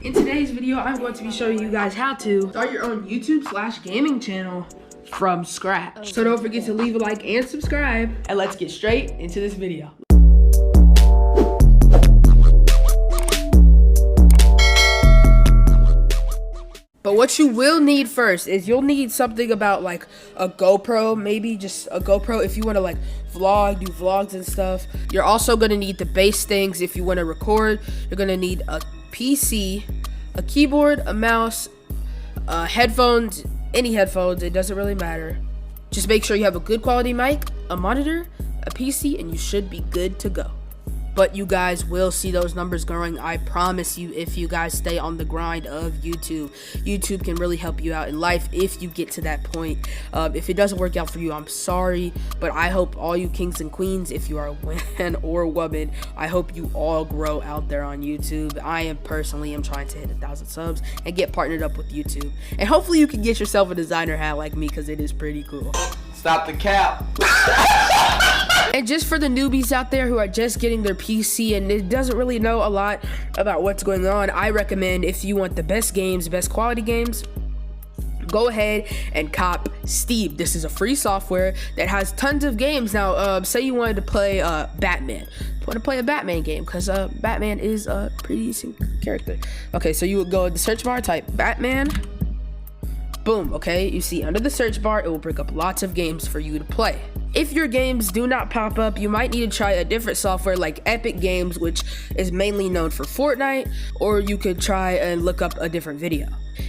In today's video, I'm going to be showing you guys how to start your own YouTube/gaming channel from scratch. So don't forget to leave a like and subscribe, and let's get straight into this video. But what you will need first is you'll need something about like a GoPro, maybe just a GoPro if you want to like vlog, do vlogs and stuff. You're also going to need the base things if you want to record. You're going to need a PC, a keyboard, a mouse, headphones, any headphones, it doesn't really matter. Just make sure you have a good quality mic, a monitor, a PC, and you should be good to go. But you guys will see those numbers growing, I promise you, if you guys stay on the grind of YouTube. YouTube can really help you out in life if you get to that point. If it doesn't work out for you, I'm sorry, but I hope all you kings and queens, if you are a man or a woman, I hope you all grow out there on YouTube. I personally am trying to hit 1,000 subs and get partnered up with YouTube. And hopefully you can get yourself a designer hat like me, because it is pretty cool. Stop the cap. And just for the newbies out there who are just getting their PC and it doesn't really know a lot about what's going on, I recommend, if you want the best games, best quality games, go ahead and cop Steam. This is a free software that has tons of games. Now, say you wanted to play Batman. You want to play a Batman game, because Batman is a pretty decent character. Okay, so you would go in the search bar, type Batman. Boom, okay, you see under the search bar, it will bring up lots of games for you to play. If your games do not pop up, you might need to try a different software like Epic Games, which is mainly known for Fortnite, or you could try and look up a different video.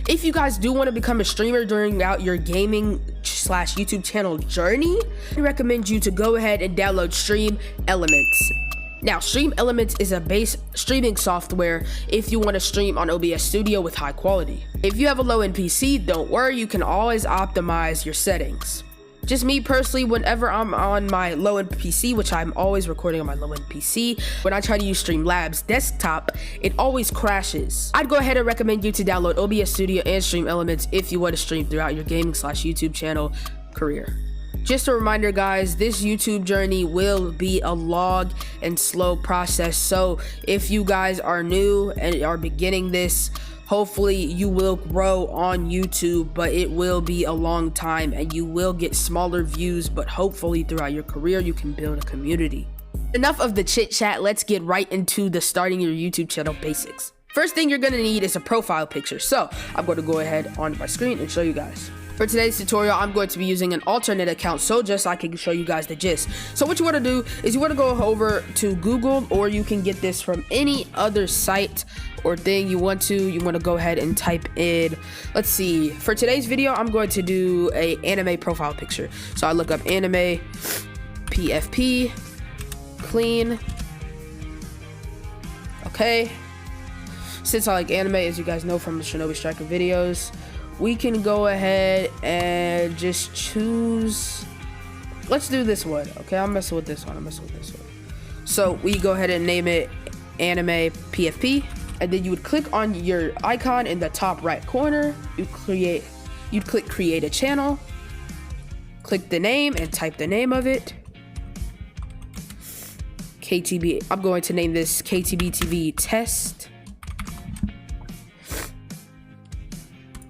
If you guys do want to become a streamer during your gaming/YouTube channel journey, I recommend you to go ahead and download Stream Elements. Now, Stream Elements is a base streaming software if you want to stream on OBS Studio with high quality. If you have a low-end PC, don't worry, you can always optimize your settings. Just me personally, whenever I'm on my low-end PC, which I'm always recording on my low-end PC, when I try to use Streamlabs desktop, it always crashes. I'd go ahead and recommend you to download OBS Studio and Stream Elements if you want to stream throughout your gaming/YouTube channel career. Just a reminder, guys, this YouTube journey will be a long and slow process. So if you guys are new and are beginning this, hopefully you will grow on YouTube, but it will be a long time and you will get smaller views, but hopefully throughout your career you can build a community. Enough of the chit chat, let's get right into the starting your YouTube channel basics. First thing you're gonna need is a profile picture. So I'm going to go ahead on my screen and show you guys. For today's tutorial, I'm going to be using an alternate account, so just so I can show you guys the gist. So what you want to do is you want to go over to Google, or you can get this from any other site or thing you want to go ahead and type in, let's see, for today's video, I'm going to do a anime profile picture. So I look up anime, PFP, clean. Okay. Since I like anime, as you guys know from the Shinobi Striker videos, we can go ahead and just choose, let's do this one. Okay, I'm messing with this one. So we go ahead and name it anime PFP, and then you would click on your icon in the top right corner. You'd click create a channel, click the name and type the name of it. KTB, I'm going to name this KTB TV test.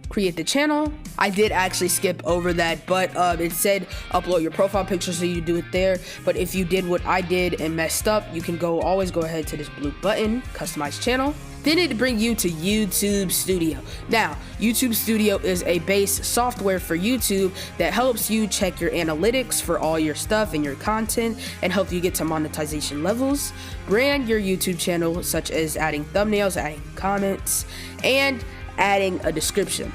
Create the channel. I did actually skip over that, but it said upload your profile picture, so you do it there. But if you did what I did and messed up, you can always go ahead to this blue button, customize channel. Then it bring you to YouTube Studio. Now, YouTube Studio is a base software for YouTube that helps you check your analytics for all your stuff and your content, and help you get to monetization levels, brand your YouTube channel, such as adding thumbnails, adding comments, and adding a description.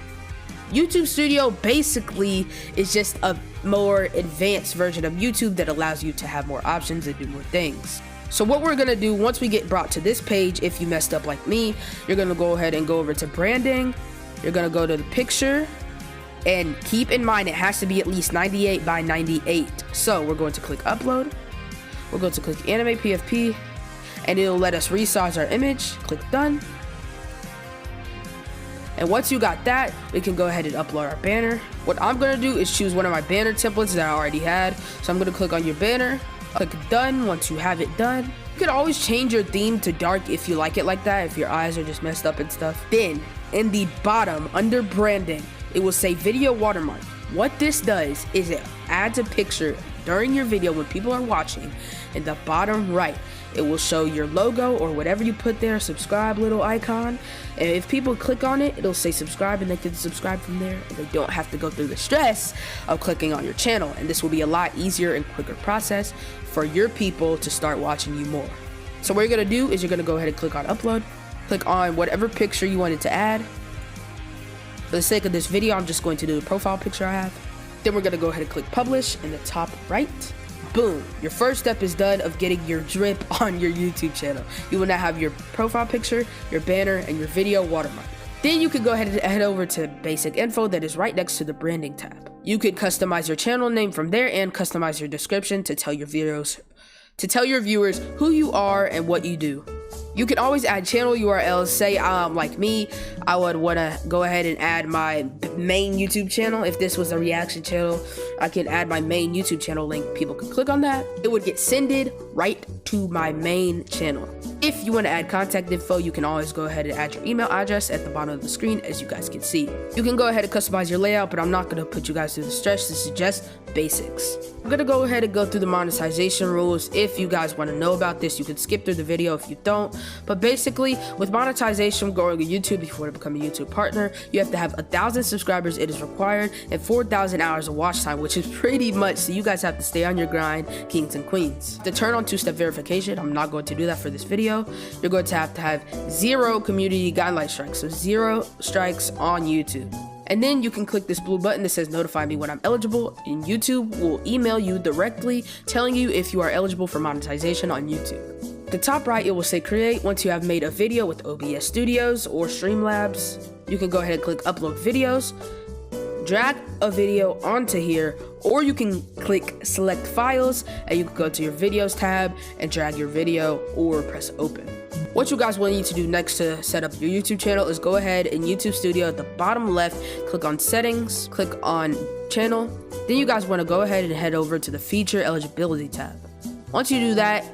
YouTube Studio basically is just a more advanced version of YouTube that allows you to have more options and do more things. So what we're gonna do once we get brought to this page, if you messed up like me, you're gonna go ahead and go over to branding. You're gonna go to the picture, and keep in mind it has to be at least 98 by 98. So we're going to click upload. We're going to click anime PFP, and it'll let us resize our image. Click done. And once you got that, we can go ahead and upload our banner. What I'm gonna do is choose one of my banner templates that I already had. So I'm gonna click on your banner, click done. Once you have it done, You could always change your theme to dark if you like it like that, if your eyes are just messed up and stuff. Then in the bottom under branding, it will say video watermark. What this does is it adds a picture during your video when people are watching. In the bottom right, it will show your logo or whatever you put there, subscribe little icon. And if people click on it, it'll say subscribe and they can subscribe from there. And they don't have to go through the stress of clicking on your channel. And this will be a lot easier and quicker process for your people to start watching you more. So what you're gonna do is you're gonna go ahead and click on upload. Click on whatever picture you wanted to add. For the sake of this video, I'm just going to do the profile picture I have. Then we're gonna go ahead and click publish in the top right. Boom, your first step is done of getting your drip on your YouTube channel. You will now have your profile picture, your banner, and your video watermark. Then you can go ahead and head over to basic info that is right next to the branding tab. You could customize your channel name from there and customize your description to tell your viewers who you are and what you do. You can always add channel URLs. Say, like me, I would want to go ahead and add my main YouTube channel. If this was a reaction channel, I can add my main YouTube channel link. People can click on that. It would get sended right to my main channel. If you want to add contact info, you can always go ahead and add your email address at the bottom of the screen, as you guys can see. You can go ahead and customize your layout, but I'm not going to put you guys through the stress. This is just basics. I'm going to go ahead and go through the monetization rules. If you guys want to know about this, you can skip through the video if you don't. But basically, with monetization, growing a YouTube, if you want to become a YouTube partner, you have to have 1,000 subscribers, it is required, and 4,000 hours of watch time, which is pretty much, so you guys have to stay on your grind, kings and queens. To turn on two-step verification, I'm not going to do that for this video. You're going to have 0 community guideline strikes, so 0 strikes on YouTube. And then you can click this blue button that says notify me when I'm eligible, and YouTube will email you directly telling you if you are eligible for monetization on YouTube. The top right, it will say create. Once you have made a video with OBS Studios or Streamlabs, you can go ahead and click upload videos, drag a video onto here, or you can click select files and you can go to your videos tab and drag your video or press open. What you guys will need to do next to set up your YouTube channel is go ahead in YouTube Studio at the bottom left, click on settings, click on channel. Then you guys want to go ahead and head over to the feature eligibility tab. Once you do that,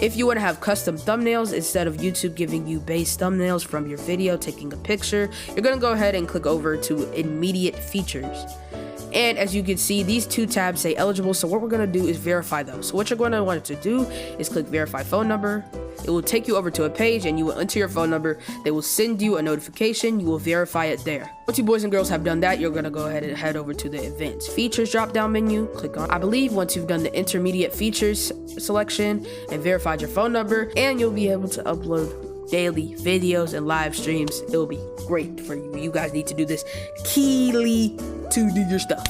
if you want to have custom thumbnails instead of YouTube giving you base thumbnails from your video, taking a picture, you're going to go ahead and click over to immediate features. And as you can see, these two tabs say eligible, so what we're going to do is verify those. So what you're going to want to do is click verify phone number. It will take you over to a page and you will enter your phone number. They will send you a notification. You will verify it there. Once you boys and girls have done that, you're going to go ahead and head over to the advanced features drop down menu. Click on I believe. Once you've done the intermediate features selection and verified your phone number, and you'll be able to upload daily videos and live streams. It will be great for you. You guys need to do this keenly to do your stuff.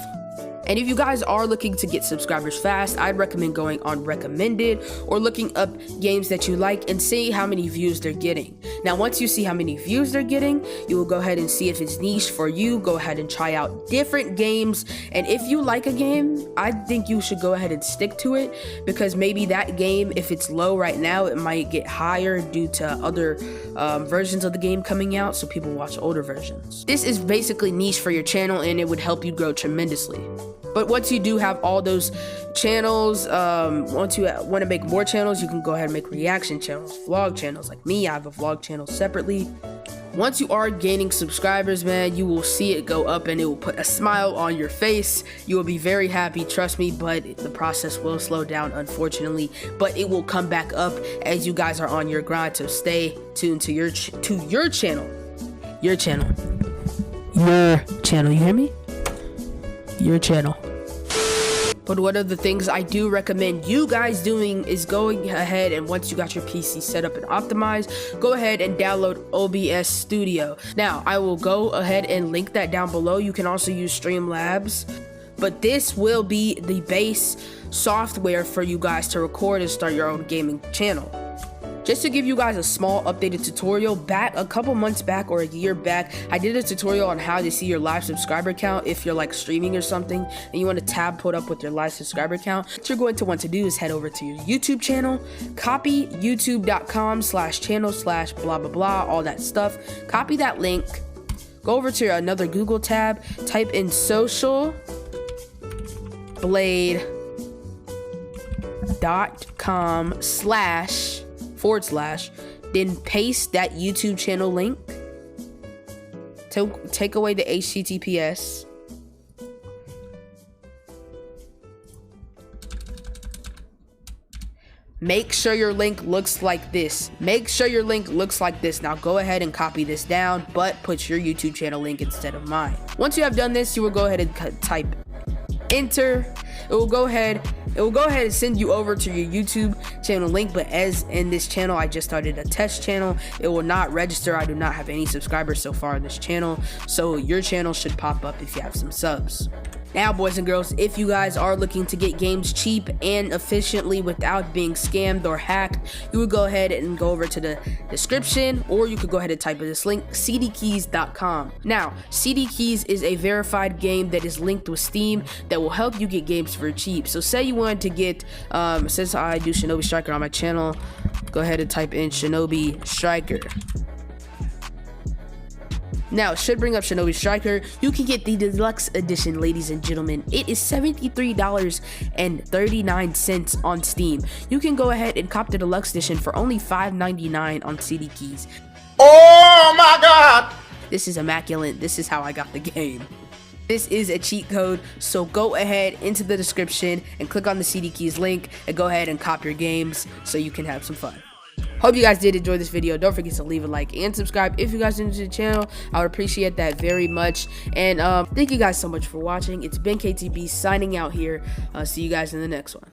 And if you guys are looking to get subscribers fast, I'd recommend going on recommended or looking up games that you like and see how many views they're getting. Now, once you see how many views they're getting, you will go ahead and see if it's niche for you. Go ahead and try out different games. And if you like a game, I think you should go ahead and stick to it, because maybe that game, if it's low right now, it might get higher due to other versions of the game coming out, so people watch older versions. This is basically niche for your channel, and it would help you grow tremendously. But once you do have all those channels, once you want to make more channels, you can go ahead and make reaction channels, vlog channels. Like me, I have a vlog channel separately. Once you are gaining subscribers, man, you will see it go up and it will put a smile on your face. You will be very happy, trust me, but the process will slow down, unfortunately. But it will come back up as you guys are on your grind, so stay tuned to your channel. Your channel. You hear me? Your channel. But one of the things I do recommend you guys doing is going ahead, and once you got your PC set up and optimized, go ahead and download OBS Studio. Now, I will go ahead and link that down below. You can also use Streamlabs, but this will be the base software for you guys to record and start your own gaming channel. Just to give you guys a small updated tutorial, back a couple months back or a year back, I did a tutorial on how to see your live subscriber count if you're like streaming or something and you want a tab put up with your live subscriber count. What you're going to want to do is head over to your YouTube channel, copy youtube.com/channel/blah blah blah, all that stuff. Copy that link, go over to another Google tab, type in socialblade.com/ / then paste that YouTube channel link. Take away the HTTPS. Make sure your link looks like this. Now go ahead and copy this down, but put your YouTube channel link instead of mine. Once you have done this, you will go ahead and type enter. It will go ahead and send you over to your YouTube channel link, but as in this channel, I just started a test channel. It will not register. I do not have any subscribers so far in this channel, so your channel should pop up if you have some subs. Now, boys and girls, if you guys are looking to get games cheap and efficiently without being scammed or hacked, you would go ahead and go over to the description, or you could go ahead and type in this link, cdkeys.com. Now, CD Keys is a verified game that is linked with Steam that will help you get games for cheap. So say you wanted to get, since I do Shinobi Striker on my channel, go ahead and type in Shinobi Striker. Now, it should bring up Shinobi Striker. You can get the deluxe edition, ladies and gentlemen. It is $73.39 on Steam. You can go ahead and cop the deluxe edition for only $5.99 on CD Keys. Oh my God! This is immaculate. This is how I got the game. This is a cheat code, so go ahead into the description and click on the CD Keys link and go ahead and cop your games so you can have some fun. Hope you guys did enjoy this video. Don't forget to leave a like and subscribe if you guys are new to the channel. I would appreciate that very much. And thank you guys so much for watching. It's been KTB signing out here. See you guys in the next one.